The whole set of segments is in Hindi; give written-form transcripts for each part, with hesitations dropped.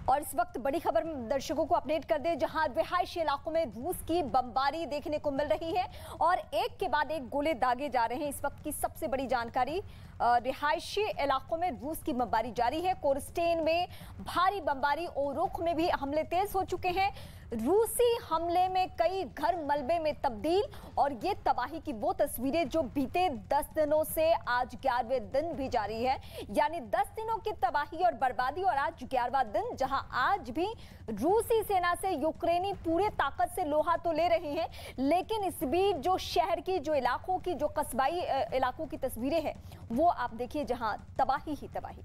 और इस वक्त बड़ी खबर दर्शकों को अपडेट कर दे, जहां रिहायशी इलाकों में रूस की बमबारी देखने को मिल रही है और एक के बाद एक गोले दागे जा रहे हैं। इस वक्त की सबसे बड़ी जानकारी, रिहायशी इलाकों में रूस की बमबारी जारी है। कोरस्टेन में भारी बमबारी, ओरुख में भी हमले तेज हो चुके हैं। रूसी हमले में कई घर मलबे में तब्दील और ये तबाही की वो तस्वीरें जो बीते 10 दिनों से आज 11वें दिन भी जारी है। यानी 10 दिनों की तबाही और बर्बादी और आज 11वां दिन, जहां आज भी रूसी सेना से यूक्रेनी पूरे ताकत से लोहा तो ले रहे हैं, लेकिन इस बीच जो शहर की, जो इलाकों की, जो कस्बाई इलाकों की तस्वीरें हैं वो आप देखिए, जहां तबाही ही तबाही।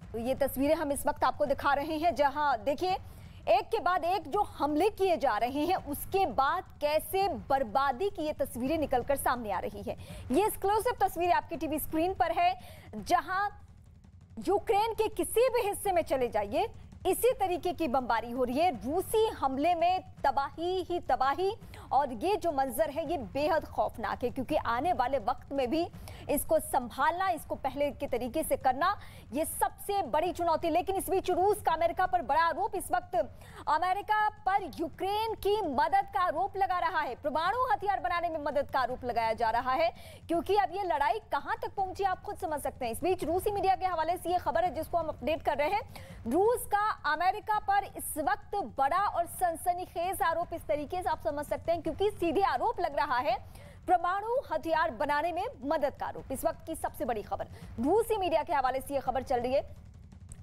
तो ये तस्वीरें हम इस वक्त आपको दिखा रहे हैं, जहां देखिए एक के बाद एक जो हमले किए जा रहे हैं, उसके बाद कैसे बर्बादी की ये तस्वीरें निकलकर सामने आ रही है। ये एक्सक्लूसिव तस्वीरें आपकी टीवी स्क्रीन पर है, जहां यूक्रेन के किसी भी हिस्से में चले जाइए इसी तरीके की बमबारी हो रही है। रूसी हमले में तबाही ही तबाही और ये जो मंजर है ये बेहद खौफनाक है, क्योंकि आने वाले वक्त में भी इसको संभालना, इसको पहले के तरीके से करना, ये सबसे बड़ी चुनौती। लेकिन इस बीच रूस का अमेरिका पर बड़ा आरोप, इस वक्त अमेरिका पर यूक्रेन की मदद का आरोप लगा रहा है, परमाणु हथियार बनाने में मदद का आरोप लगाया जा रहा है, क्योंकि अब ये लड़ाई कहां तक पहुंची आप खुद समझ सकते हैं। इस बीच रूसी मीडिया के हवाले से ये खबर है जिसको हम अपडेट कर रहे हैं। रूस का अमेरिका पर इस वक्त बड़ा और सनसनीखेज आरोप इस तरीके से आप समझ सकते हैं, क्योंकि सीधे आरोप लग रहा है परमाणु हथियार बनाने में मदद का आरोप। इस वक्त की सबसे बड़ी खबर रूसी मीडिया के हवाले से यह खबर चल रही है।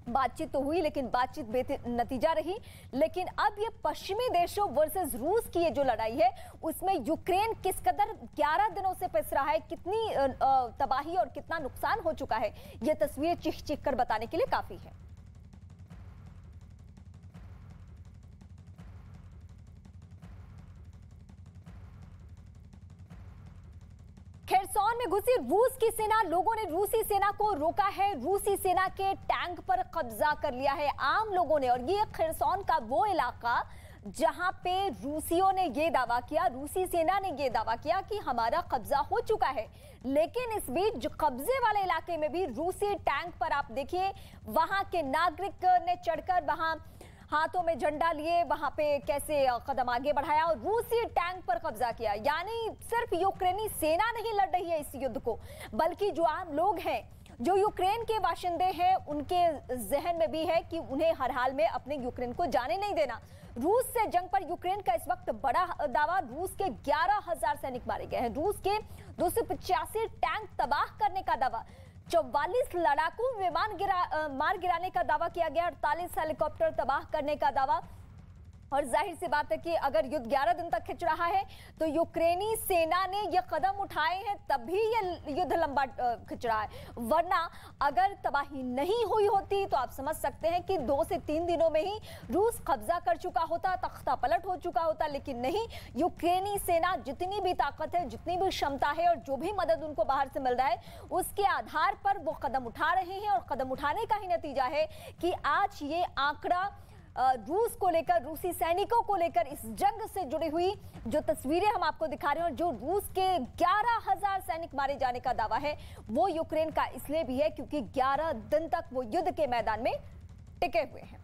बातचीत तो हुई लेकिन बातचीत बेनतीजा रही। लेकिन अब ये पश्चिमी देशों वर्सेस रूस की ये जो लड़ाई है उसमें यूक्रेन किस कदर 11 दिनों से पिस रहा है, कितनी तबाही और कितना नुकसान हो चुका है, ये तस्वीरें चिख चिख कर बताने के लिए काफी है। खेरसौन में घुसी रूस की सेना, लोगों ने रूसी सेना को रोका है, रूसी सेना के टैंक पर कब्जा कर लिया है आम लोगों ने। और ये खेरसौन का वो इलाका जहां पे रूसियों ने ये दावा किया, रूसी सेना ने ये दावा किया कि हमारा कब्जा हो चुका है। लेकिन इस बीच जो कब्जे वाले इलाके में भी रूसी टैंक पर आप देखिए, वहां के नागरिक ने चढ़कर वहां हाथों में झंडा लिए वहां पे कैसे कदम आगे बढ़ाया और रूसी टैंक पर कब्जा किया। यानी सिर्फ यूक्रेनी सेना नहीं लड़ रही है इस युद्ध को, बल्कि जो आम लोग हैं, जो यूक्रेन के बाशिंदे हैं, उनके जहन में भी है कि उन्हें हर हाल में अपने यूक्रेन को जाने नहीं देना। रूस से जंग पर यूक्रेन का इस वक्त बड़ा दावा, रूस के 11,000 सैनिक मारे गए हैं, रूस के 285 टैंक तबाह करने का दावा, 44 लड़ाकू विमान मार गिराने का दावा किया गया, 48 हेलीकॉप्टर तबाह करने का दावा। और जाहिर सी बात है कि अगर युद्ध 11 दिन तक खिंच रहा है तो यूक्रेनी सेना ने यह कदम उठाए हैं तभी यह युद्ध लंबा खिंच रहा है, वरना अगर तबाही नहीं हुई होती तो आप समझ सकते हैं कि 2 से 3 दिनों में ही रूस कब्जा कर चुका होता, तख्ता पलट हो चुका होता। लेकिन नहीं, यूक्रेनी सेना जितनी भी ताकत है, जितनी भी क्षमता है और जो भी मदद उनको बाहर से मिल रहा है, उसके आधार पर वो कदम उठा रहे हैं। और कदम उठाने का ही नतीजा है कि आज ये आंकड़ा रूस को लेकर, रूसी सैनिकों को लेकर इस जंग से जुड़ी हुई जो तस्वीरें हम आपको दिखा रहे हैं और जो रूस के 11,000 सैनिक मारे जाने का दावा है, वो यूक्रेन का इसलिए भी है क्योंकि 11 दिन तक वो युद्ध के मैदान में टिके हुए हैं।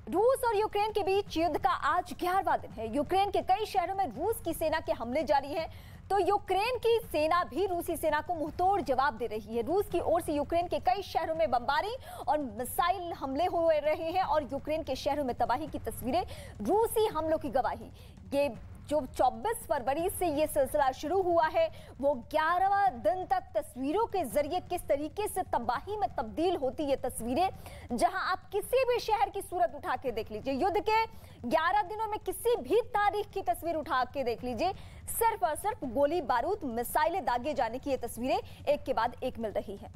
रूस और यूक्रेन के बीच युद्ध का आज 11वां दिन है। यूक्रेन के कई शहरों में रूस की सेना के हमले जारी हैं, तो यूक्रेन की सेना भी रूसी सेना को मुंहतोड़ जवाब दे रही है। रूस की ओर से यूक्रेन के कई शहरों में बमबारी और मिसाइल हमले हो रहे हैं और यूक्रेन के शहरों में तबाही की तस्वीरें, रूसी हमलों की गवाही। ये जो 24 फरवरी से ये सिलसिला शुरू हुआ है, वो 11वां दिन तक तस्वीरों के जरिए किस तरीके से तबाही में तब्दील होती ये तस्वीरें, जहां आप किसी भी शहर की सूरत उठा के देख लीजिए, युद्ध के 11 दिनों में किसी भी तारीख की तस्वीर उठा के देख लीजिए, सिर्फ और सिर्फ गोली बारूद, मिसाइलें दागे जाने की ये तस्वीरें एक के बाद एक मिल रही है।